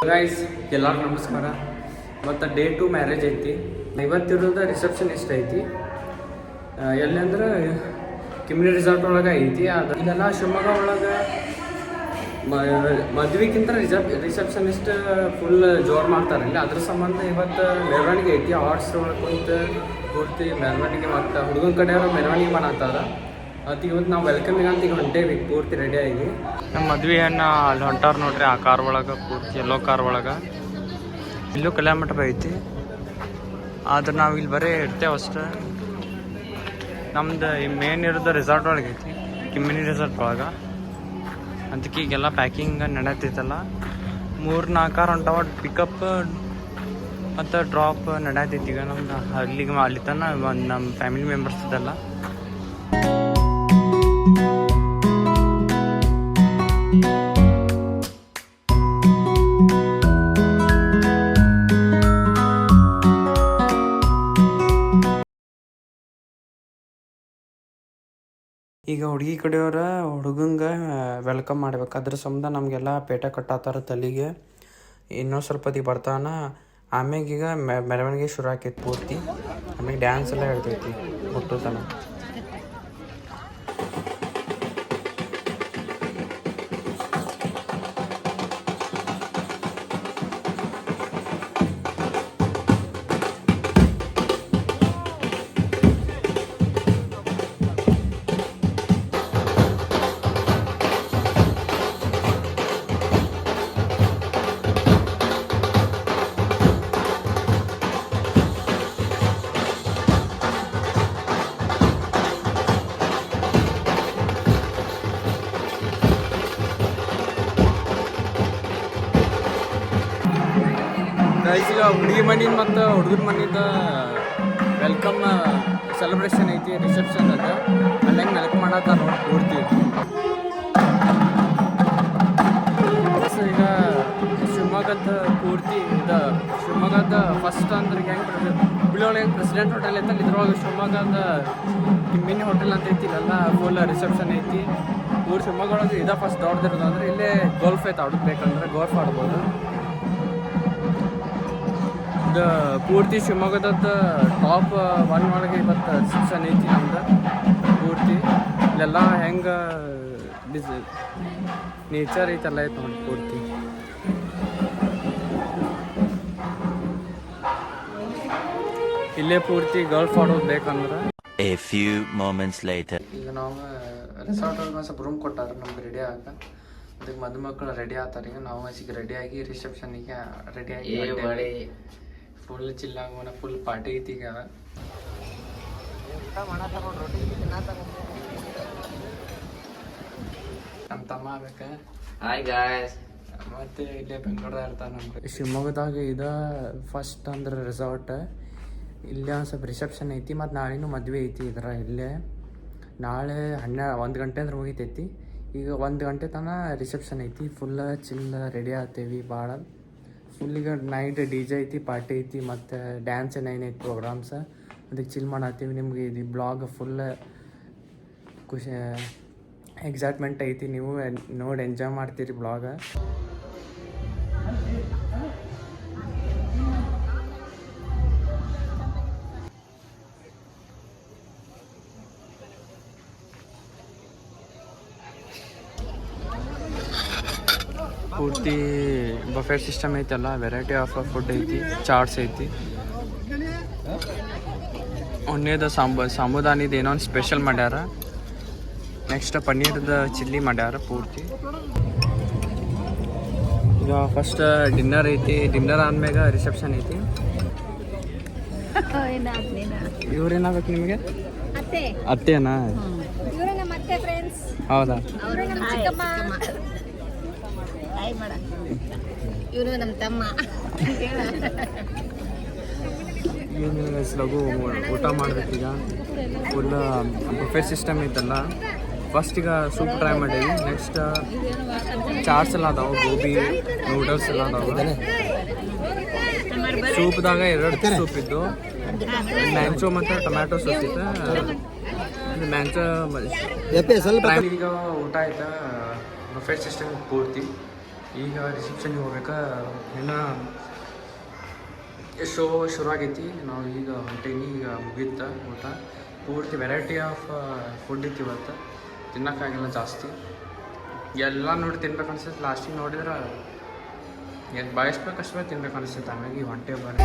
Guys ಎಲ್ಲರಿಗೂ ನಮಸ್ಕಾರ. ಮತ್ತು ಡೇ 2 ಮ್ಯಾರೇಜ್ ಐತಿ. ಇವತ್ತಿರೋದು ರಿಸೆಪ್ಷನಿಸ್ಟ್ ಐತಿ. ಎಲ್ಲಿ ಅಂದ್ರೆ ಕಿಮ್ನಿ ರಿಸಾರ್ಟ್ ಒಳಗೆ ಐತಿ. ಅದು ಇಲ್ಲೆಲ್ಲ ಶಿವಮೊಗ್ಗ ಒಳಗೆ ಮದ್ವೆಗಿಂತ ರಿಸೆಪ್ಷನಿಸ್ಟ್ ಫುಲ್ ಜೋರು ಮಾಡ್ತಾರೆ ಇಲ್ಲಿ. ಅದ್ರ ಸಂಬಂಧ ಇವತ್ತು ಮೆರವಣಿಗೆ ಐತಿ. ಹಾರ್ಸ್ ಒಳಗೆ ಕುಂತು ಪೂರ್ತಿ ಮೆರವಣಿಗೆ ಮತ್ತು ಹುಡುಗನ ಕಡೆಯವರು ಮೆರವಣಿಗೆ ಮಾಡತ್ತಾರ. ಅದು ಇವತ್ತು ನಾವು ವೆಲ್ಕಮಿಂಗ್ ಅಂತ ಈಗ ಹೊಂಟೇವಿ ಪೂರ್ತಿ ರೆಡಿಯಾಗಿ. ನಮ್ಮ ಮದ್ವೆ ಹೆಣ್ಣು ಅಲ್ಲಿ ಹೊಂಟಾರ ನೋಡ್ರಿ, ಆ ಕಾರ್ ಒಳಗೆ ಪೂರ್ತಿ ಎಲ್ಲೋ ಕಾರ್ ಒಳಗೆ. ಇಲ್ಲೂ ಕಲ್ಯಾಣ ಮಂಟಪ ಐತಿ, ಆದ್ರೆ ನಾವು ಇಲ್ಲಿ ಬರೀ ಇರ್ತೇವೆ ಅಷ್ಟೇ. ನಮ್ದು ಮೇನ್ ಇರೋದು ರೆಸಾರ್ಟ್ ಒಳಗೆ ಐತಿ, ಕಿಮ್ಮಿನಿ ರೆಸಾರ್ಟ್ ಒಳಗೆ. ಅದಕ್ಕೆ ಈಗೆಲ್ಲ ಪ್ಯಾಕಿಂಗ್ ನಡೆಯತ್ತೈತಲ್ಲ. 3-4 ಕಾರ್ ಹೊಂಟಾವ, ಪಿಕಪ್ ಮತ್ತು ಡ್ರಾಪ್ ನಡೆಯತೈತಿ. ಈಗ ನಮ್ದು ಅಲ್ಲಿ ತನಕ ಒಂದು ನಮ್ಮ ಫ್ಯಾಮಿಲಿ ಮೆಂಬರ್ಸ್ ಇದೆಲ್ಲ. ಈಗ ಹುಡುಗಿ ಕಡೆಯವ್ರ ಹುಡುಗಂಗೆ ವೆಲ್ಕಮ್ ಮಾಡ್ಬೇಕು. ಅದ್ರ ಸಂಬಂಧ ನಮಗೆಲ್ಲ ಪೇಟ ಕಟ್ಟಾತಾರ ತಲೆಗೆ. ಇನ್ನೊಂದು ಸ್ವಲ್ಪ ಹೊತ್ತಿಗೆ ಬರ್ತಾನ. ಆಮ್ಯಾಗ ಈಗ ಮೆರವಣಿಗೆ ಶುರು ಆಕೈತಿ ಪೂರ್ತಿ. ಆಮ್ಯಾಗ ಡ್ಯಾನ್ಸ್ ಎಲ್ಲ ಹೇಳ್ತೈತಿ ಹುಟ್ಟುತನ. ಈಗ ಹುಡುಗಿ ಮನಿಂದ ಮತ್ತು ಹುಡುಗರ ಮನಿಂದ ವೆಲ್ಕಮ್ ಸೆಲೆಬ್ರೇಷನ್ ಐತಿ, ರಿಸೆಪ್ಷನ್ ಅದ. ಅಲ್ಲಂಗೆ ವೆಲ್ಕಮ್ ಮಾಡತ್ತ ನೋಡಿ ಪೂರ್ತಿ. ಈಗ ಶಿವಮೊಗ್ಗದ ಪೂರ್ತಿ ಇದು ಶಿವಮೊಗ್ಗದ ಫಸ್ಟ್ ಅಂದ್ರೆ ಹೆಂಗೆ ಹುಬ್ಳಿಯೊಳಗೆ ಹೆಂಗೆ ಪ್ರೆಸಿಡೆಂಟ್ ಹೋಟೆಲ್ ಐತಲ್ಲ, ಇದ್ರೊಳಗೆ ಶಿವಮೊಗ್ಗದ ಮಿನಿ ಹೋಟೆಲ್ ಅಂತ ಐತಿ. ಇಲ್ಲೆಲ್ಲ ಫುಲ್ ರಿಸೆಪ್ಷನ್ ಐತಿ. ಶಿವಮೊಗ್ಗ ಒಳಗೆ ಇದ ಫಸ್ಟ್ ದೊಡ್ಡದಿರೋದು. ಅಂದರೆ ಇಲ್ಲೇ ಗೋಲ್ಫ್ ಐತೆ, ಆಡಬೇಕಂದ್ರೆ ಗೋಲ್ಫ್ ಆಡ್ಬೋದು. ಇದು ಪೂರ್ತಿ ಶಿವಮೊಗ್ಗದ ಟಾಪ್ 1 ಒಳಗೆ ಇವತ್ತು ರಿಸೆಪ್ಷನ್ ಐತಿ ನಮ್ದು ಪೂರ್ತಿ. ಇಲ್ಲೆಲ್ಲ ಹೆಂಗೆ ನೇಚರ್ ಐತೆಲ್ಲ ಐತೆ ನೋಡಿ ಪೂರ್ತಿ. ಇಲ್ಲೇ ಪೂರ್ತಿ ಗಲ್ಫ್ ಆಡೋದು ಬೇಕಂದ್ರೆ. A few moments later. ಈಗ ನಾವು ರೆಸಾರ್ಟ್ ಒಳಗೆ ಸ್ವಲ್ಪ ರೂಮ್ ಕೊಟ್ಟಾರ ನಮ್ಗೆ ರೆಡಿ ಆಗ. ಅದಕ್ಕೆ ಮದುಮಕ್ಕಳು ರೆಡಿ ಆಗ್ತಾರೆ. ಈಗ ನಾವು ಈಗ ರೆಡಿಯಾಗಿ ರಿಸೆಪ್ಷನಿಗೆ ರೆಡಿಯಾಗಿ ಫುಲ್ ಚಿಲ್ಲಾಗೋಣ. ಫುಲ್ ಪಾರ್ಟಿ ಐತಿ ಈಗ. ನಮ್ಮ ತಮ್ಮ ಆಗ್ಬೇಕ. Hi guys. ಮತ್ತೆ ಇಲ್ಲೇ ಬೆಂಗಳೂರು ಇರ್ತಾನೆ ನಮ್ಗೆ. ಶಿವಮೊಗ್ಗದಾಗ ಇದು ಫಸ್ಟ್ ಅಂದ್ರೆ ರೆಸಾರ್ಟ್. ಇಲ್ಲೇ ಒಂದು ಸ್ವಲ್ಪ ರಿಸೆಪ್ಷನ್ ಐತಿ. ಮತ್ತು ನಾಳೆನೂ ಮದುವೆ ಐತಿ ಇದರ. ಇಲ್ಲೇ ನಾಳೆ 1 ಗಂಟೆ ಅಂದ್ರೆ ಮುಗಿತೈತಿ. ಈಗ 1 ಗಂಟೆ ತನಕ ರಿಸೆಪ್ಷನ್ ಐತಿ. ಫುಲ್ ಚಿಲ್ಲ ರೆಡಿ ಆಗ್ತೇವಿ ಭಾಳ. ಫುಲ್ ಈಗ ನೈಟ್ DJ ಐತಿ, ಪಾರ್ಟಿ ಐತಿ, ಮತ್ತು ಡ್ಯಾನ್ಸ್ ಏನೇನೈತಿ ಪ್ರೋಗ್ರಾಮ್ಸ. ಅದಕ್ಕೆ ಚಿಲ್ ಮಾಡತ್ತೀವಿ. ನಿಮ್ಗೆ ಇದು ಬ್ಲಾಗ್ ಫುಲ್ ಖುಷಿ ಎಕ್ಸೈಟ್ಮೆಂಟ್ ಐತಿ. ನೀವು ನೋಡಿ ಎಂಜಾಯ್ ಮಾಡ್ತೀರಿ ಬ್ಲಾಗ. ಪೂರ್ತಿ ಬಫೆಟ್ ಸಿಸ್ಟಮ್ ಐತಲ್ಲ, ವೆರೈಟಿ ಆಫ್ ಫುಡ್ ಐತಿ. ಚಾಟ್ಸ್ ಐತಿ. ಒನ್ನೇದ ಸಾಂಬುದಾನಿದು ಏನೋ ಒಂದು ಸ್ಪೆಷಲ್ ಮಾಡ್ಯಾರ. ನೆಕ್ಸ್ಟ್ ಪನ್ನೀರ್ದ ಚಿಲ್ಲಿ ಮಾಡ್ಯಾರ ಪೂರ್ತಿ. ಈಗ ಫಸ್ಟ್ ಡಿನ್ನರ್ ಐತಿ. ಡಿನ್ನರ್ ಆದ್ಮ್ಯಾಗ ರಿಸೆಪ್ಷನ್ ಐತಿ. ಇವ್ರೇನಾಗಬೇಕು ನಿಮಗೆ? ಅತ್ತೇನಾ? ಹೌದಾ? ಇವರು ನಮ್ಮ ತಮ್ಮ. ಲಘು ಊಟ ಮಾಡ್ಬೇಕೀಗ. ಫುಲ್ ಬಫೆಟ್ ಸಿಸ್ಟಮ್ ಐತಲ್ಲ. ಫಸ್ಟ್ ಈಗ ಸೂಪ್ ಟ್ರೈ ಮಾಡೀವಿ. ನೆಕ್ಸ್ಟ್ ಚಾಟ್ಸ್ ಎಲ್ಲ ಅದಾವೆ, ಗೋಬಿ ನೂಡಲ್ಸ್ ಎಲ್ಲ ಅದಾವೆ. ಸೂಪ್ದಾಗ 2 ಸೂಪ್ ಇದ್ದು, ಮ್ಯಾಂಚೋ ಮತ್ತು ಟೊಮ್ಯಾಟೊ ಸೂಪ್ ಇತ್ತು. ಮ್ಯಾಂಚೋ ಈಗ ಊಟ ಆಯ್ತಾ. ಬಫೆಟ್ ಸಿಸ್ಟಮ್ ಪೂರ್ತಿ ಈಗ ರಿಸೆಪ್ಷನ್ಗೆ ಹೋಗ್ಬೇಕಾ ಇನ್ನು ಶೋ ಶುರು ಆಗೈತಿ. ನಾವು ಈಗ ಹೊಂಟೀನಿ, ಈಗ ಮುಗೀತ ಊಟ. ಪೂರ್ತಿ ವೆರೈಟಿ ಆಫ್ ಫುಡ್ ಇತ್ತು ಇವತ್ತು, ತಿನ್ನೋಕ್ಕಾಗಿಲ್ಲ ಜಾಸ್ತಿ. ಎಲ್ಲ ನೋಡಿ ತಿನ್ಬೇಕು ಅನ್ಸುತ್ತೆ. ಲಾಸ್ಟಿಗೆ ನೋಡಿದ್ರೆ ಏನು ಬಯಸ್ಬೇಕು ಅಷ್ಟೇ ತಿನ್ಬೇಕು ಅನಿಸುತ್ತೆ. ಆಮೇಲೆ ಹೊಂಟೆ ಬರ್ರಿ.